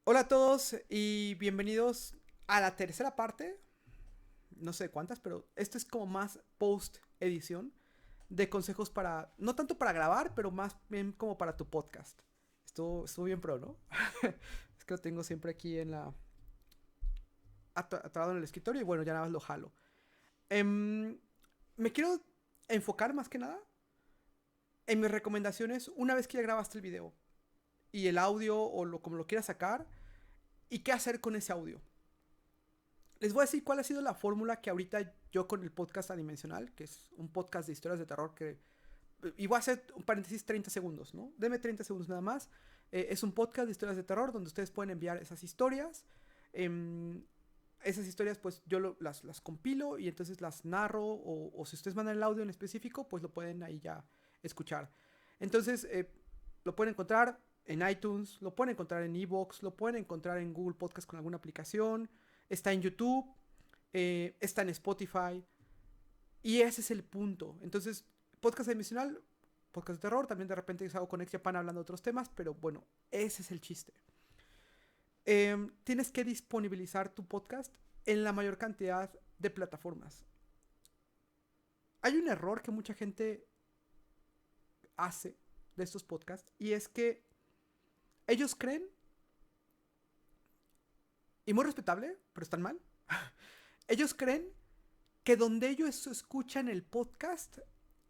Hola a todos y bienvenidos a la tercera parte, no sé cuántas, pero esto es como más post edición de consejos para, no tanto para grabar, pero más bien como para tu podcast. Estuvo bien pro, ¿no? Es que lo tengo siempre aquí en la, atrado en el escritorio y bueno, ya nada más lo jalo. Em, Me quiero enfocar más que nada en mis recomendaciones una vez que ya grabaste el video y el audio o como lo quieras sacar y qué hacer con ese audio. Les voy a decir cuál ha sido la fórmula que ahorita yo con el podcast Adimensional, que es un podcast de historias de terror que... Y voy a hacer un paréntesis 30 segundos, ¿no? Deme 30 segundos nada más. Es un podcast de historias de terror donde ustedes pueden enviar esas historias. Eh, Esas historias pues yo las compilo y entonces las narro o si ustedes mandan el audio en específico pues lo pueden ahí ya escuchar. Entonces lo pueden encontrar en iTunes, lo pueden encontrar en Evox, lo pueden encontrar en Google Podcast con alguna aplicación, está en YouTube, está en Spotify y ese es el punto. Entonces podcast adimensional, podcast de terror, también de repente hago con Exjapan hablando de otros temas, pero bueno, ese es el chiste. Tienes que disponibilizar tu podcast en la mayor cantidad de plataformas. Hay un error que mucha gente hace de estos podcasts y es que ellos creen, y muy respetable, pero están mal, ellos creen que donde ellos escuchan el podcast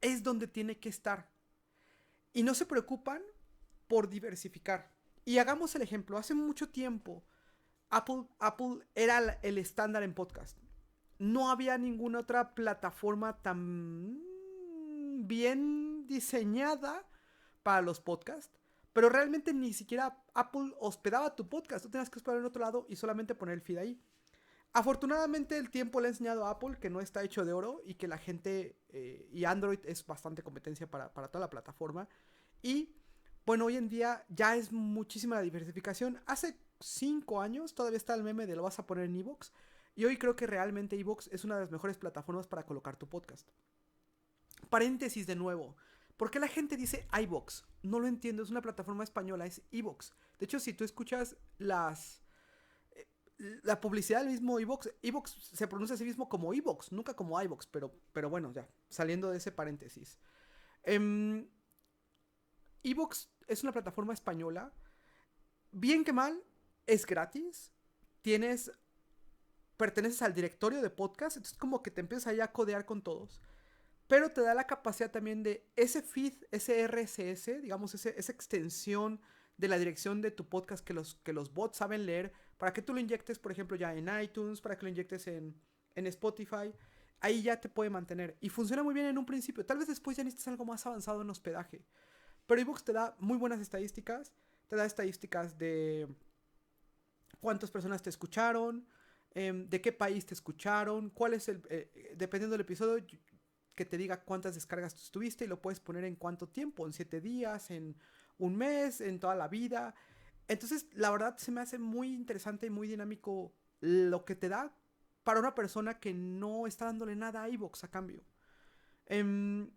es donde tiene que estar y no se preocupan por diversificar. Y hagamos el ejemplo, hace mucho tiempo Apple era el estándar en podcast. No había ninguna otra plataforma tan bien diseñada para los podcasts. Pero realmente ni siquiera Apple hospedaba tu podcast. Tú tenías que hospedar en otro lado y solamente poner el feed ahí. Afortunadamente el tiempo le ha enseñado a Apple que no está hecho de oro y que la gente y Android es bastante competencia para toda la plataforma. Y bueno, hoy en día ya es muchísima la diversificación. Hace 5 años todavía está el meme de lo vas a poner en Evox. Y hoy creo que realmente Evox es una de las mejores plataformas para colocar tu podcast. Paréntesis de nuevo. ¿Por qué la gente dice iVox? No lo entiendo, es una plataforma española, es Evox. De hecho, si tú escuchas la publicidad del mismo Evox, Evox se pronuncia a sí mismo como Evox, nunca como iVox, pero bueno, ya, saliendo de ese paréntesis. Um, Evox es una plataforma española, bien que mal, es gratis, tienes, perteneces al directorio de podcast, entonces como que te empiezas ahí a codear con todos. Pero te da la capacidad también de ese feed, ese RSS, digamos, esa extensión de la dirección de tu podcast que los bots saben leer, para que tú lo inyectes, por ejemplo, ya en iTunes, para que lo inyectes en Spotify. Ahí ya te puede mantener. Y funciona muy bien en un principio. Tal vez después ya necesites algo más avanzado en hospedaje. Pero iVoox te da muy buenas estadísticas. Te da estadísticas de cuántas personas te escucharon, de qué país te escucharon, cuál es dependiendo del episodio, que te diga cuántas descargas tuviste y lo puedes poner en cuánto tiempo, en 7 días, en un mes, en toda la vida. Entonces, la verdad se me hace muy interesante y muy dinámico lo que te da para una persona que no está dándole nada a iVoox a cambio. Em,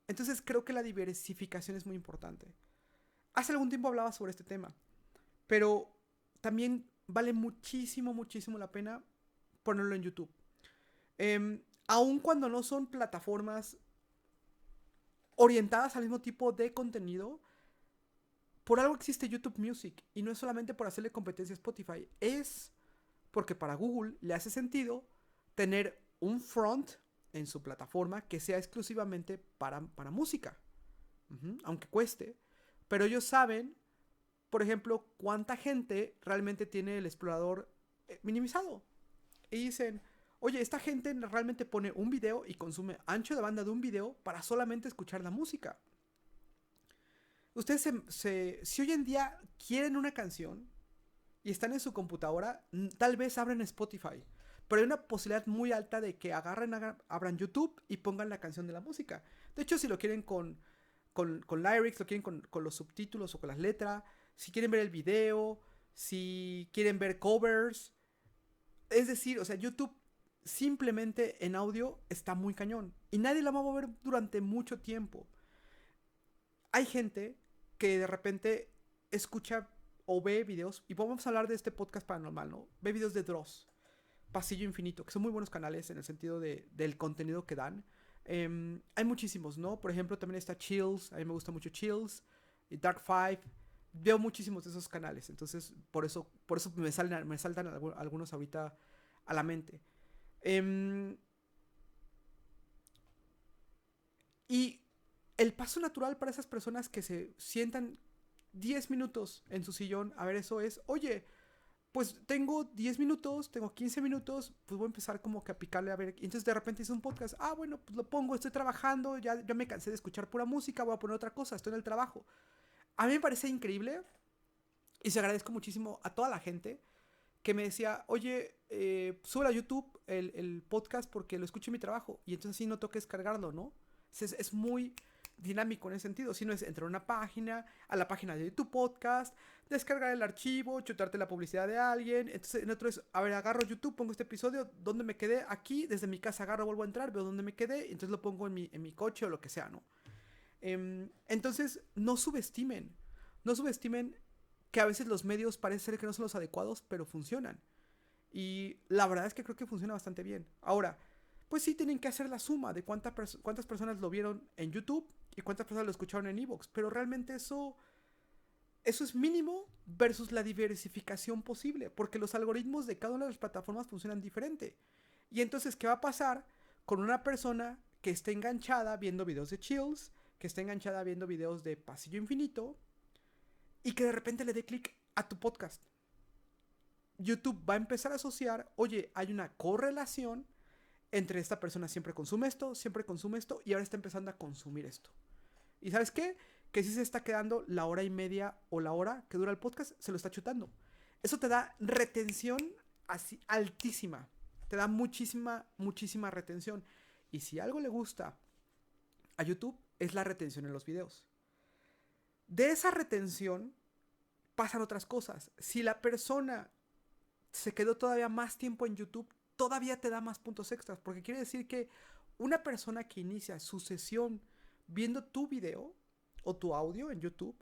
entonces, creo que la diversificación es muy importante. Hace algún tiempo hablaba sobre este tema, pero también vale muchísimo, muchísimo la pena ponerlo en YouTube. Aun cuando no son plataformas orientadas al mismo tipo de contenido, por algo existe YouTube Music y no es solamente por hacerle competencia a Spotify, es porque para Google le hace sentido tener un front en su plataforma que sea exclusivamente para música, aunque cueste, pero ellos saben, por ejemplo, cuánta gente realmente tiene el explorador minimizado y dicen, oye, esta gente realmente pone un video y consume ancho de banda de un video para solamente escuchar la música. Ustedes si hoy en día quieren una canción y están en su computadora, tal vez abren Spotify. Pero hay una posibilidad muy alta de que abran YouTube y pongan la canción de la música. De hecho, si lo quieren con lyrics, lo quieren con los subtítulos o con las letras, si quieren ver el video, si quieren ver covers. Es decir, o sea, YouTube simplemente en audio está muy cañón. Y nadie la va a mover durante mucho tiempo. Hay gente que de repente escucha o ve videos, y vamos a hablar de este podcast paranormal, ¿no? Ve videos de Dross, Pasillo Infinito, que son muy buenos canales en el sentido del contenido que dan. Hay muchísimos, ¿no? Por ejemplo, también está Chills, a mí me gusta mucho Chills, y Dark Five. Veo muchísimos de esos canales, entonces por eso me saltan algunos ahorita a la mente. Em, y el paso natural para esas personas que se sientan 10 minutos en su sillón a ver eso es, oye, pues tengo 10 minutos, tengo 15 minutos, pues voy a empezar como que a picarle a ver. Y entonces de repente hice un podcast, bueno, pues lo pongo, estoy trabajando, ya me cansé de escuchar pura música, voy a poner otra cosa, estoy en el trabajo. A mí me parece increíble y se agradezco muchísimo a toda la gente que me decía, oye, sube a YouTube el podcast porque lo escucho en mi trabajo y entonces así no tengo que descargarlo, ¿no? Es muy dinámico en ese sentido. Si no es entrar a una página, a la página de tu podcast, descargar el archivo, chutarte la publicidad de alguien. Entonces, en otro es, a ver, agarro YouTube, pongo este episodio, ¿dónde me quedé? Aquí, desde mi casa agarro, vuelvo a entrar, veo dónde me quedé, y entonces lo pongo en mi coche o lo que sea, ¿no? Entonces, no subestimen que a veces los medios parece ser que no son los adecuados, pero funcionan. Y la verdad es que creo que funciona bastante bien. Ahora, pues sí tienen que hacer la suma de cuántas personas lo vieron en YouTube y cuántas personas lo escucharon en Evox. Pero realmente eso es mínimo versus la diversificación posible. Porque los algoritmos de cada una de las plataformas funcionan diferente. Y entonces, ¿qué va a pasar con una persona que esté enganchada viendo videos de Chills, que esté enganchada viendo videos de Pasillo Infinito y que de repente le dé clic a tu podcast? YouTube va a empezar a asociar, oye, hay una correlación entre esta persona siempre consume esto y ahora está empezando a consumir esto. ¿Y sabes qué? Que si se está quedando la hora y media o la hora que dura el podcast, se lo está chutando. Eso te da retención así altísima. Te da muchísima, muchísima retención. Y si algo le gusta a YouTube es la retención en los videos. De esa retención pasan otras cosas. Si la persona se quedó todavía más tiempo en YouTube, todavía te da más puntos extras. Porque quiere decir que una persona que inicia su sesión viendo tu video o tu audio en YouTube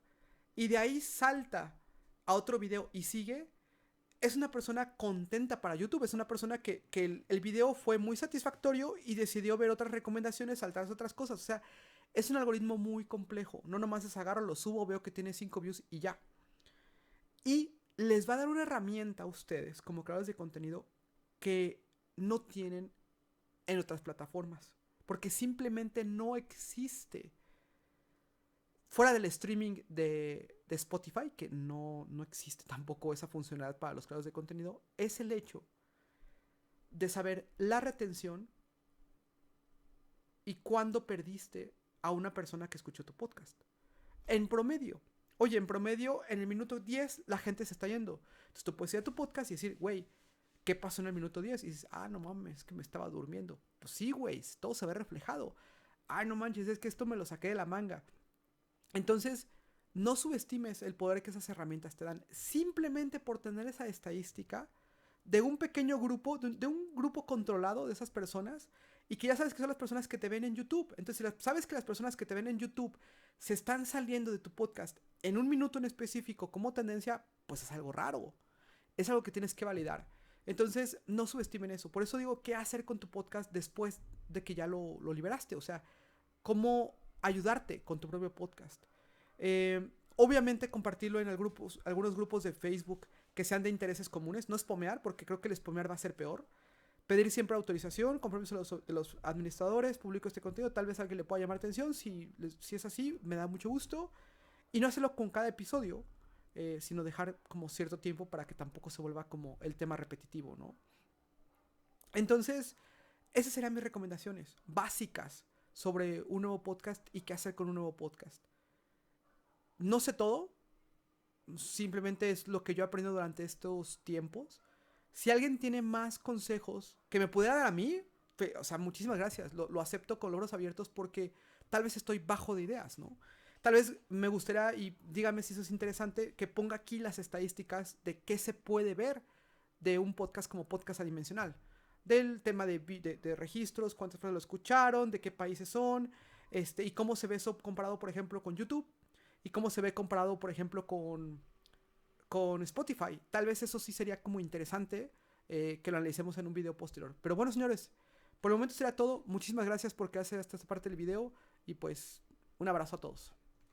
y de ahí salta a otro video y sigue, es una persona contenta para YouTube. Es una persona que el video fue muy satisfactorio y decidió ver otras recomendaciones, saltarse otras cosas. O sea, es un algoritmo muy complejo. No nomás es agarro, lo subo, veo que tiene 5 views y ya. Y les va a dar una herramienta a ustedes como creadores de contenido que no tienen en otras plataformas. Porque simplemente no existe. Fuera del streaming de Spotify, que no existe tampoco esa funcionalidad para los creadores de contenido, es el hecho de saber la retención y cuándo perdiste a una persona que escuchó tu podcast. En promedio. Oye, en promedio, en el minuto 10 la gente se está yendo. Entonces tú puedes ir a tu podcast y decir, güey, ¿qué pasó en el minuto 10? Y dices, no mames, es que me estaba durmiendo. Pues sí, güey, todo se ve reflejado. No manches, es que esto me lo saqué de la manga. Entonces, no subestimes el poder que esas herramientas te dan. Simplemente por tener esa estadística de un pequeño grupo, de un grupo controlado de esas personas, y que ya sabes que son las personas que te ven en YouTube. Entonces, si sabes que las personas que te ven en YouTube se están saliendo de tu podcast en un minuto en específico como tendencia, pues es algo raro. Es algo que tienes que validar. Entonces, no subestimen eso. Por eso digo, ¿qué hacer con tu podcast después de que ya lo liberaste? O sea, ¿cómo ayudarte con tu propio podcast? Obviamente compartirlo en algunos grupos de Facebook que sean de intereses comunes. No spamear, porque creo que el spamear va a ser peor. Pedir siempre autorización, compromiso de los administradores, publico este contenido, tal vez a alguien le pueda llamar atención. Si es así, me da mucho gusto. Y no hacerlo con cada episodio, sino dejar como cierto tiempo para que tampoco se vuelva como el tema repetitivo, ¿no? Entonces, esas serían mis recomendaciones básicas sobre un nuevo podcast y qué hacer con un nuevo podcast. No sé todo, simplemente es lo que yo he aprendido durante estos tiempos. Si alguien tiene más consejos que me pudiera dar a mí, o sea, muchísimas gracias, lo acepto con los brazos abiertos porque tal vez estoy bajo de ideas, ¿no? Tal vez me gustaría, y dígame si eso es interesante, que ponga aquí las estadísticas de qué se puede ver de un podcast como Podcast Adimensional. Del tema de registros, cuántas personas lo escucharon, de qué países son, y cómo se ve eso comparado, por ejemplo, con YouTube, y cómo se ve comparado, por ejemplo, con Spotify. Tal vez eso sí sería como interesante que lo analicemos en un video posterior. Pero bueno, señores, por el momento será todo. Muchísimas gracias por quedarse hasta esta parte del video y pues un abrazo a todos.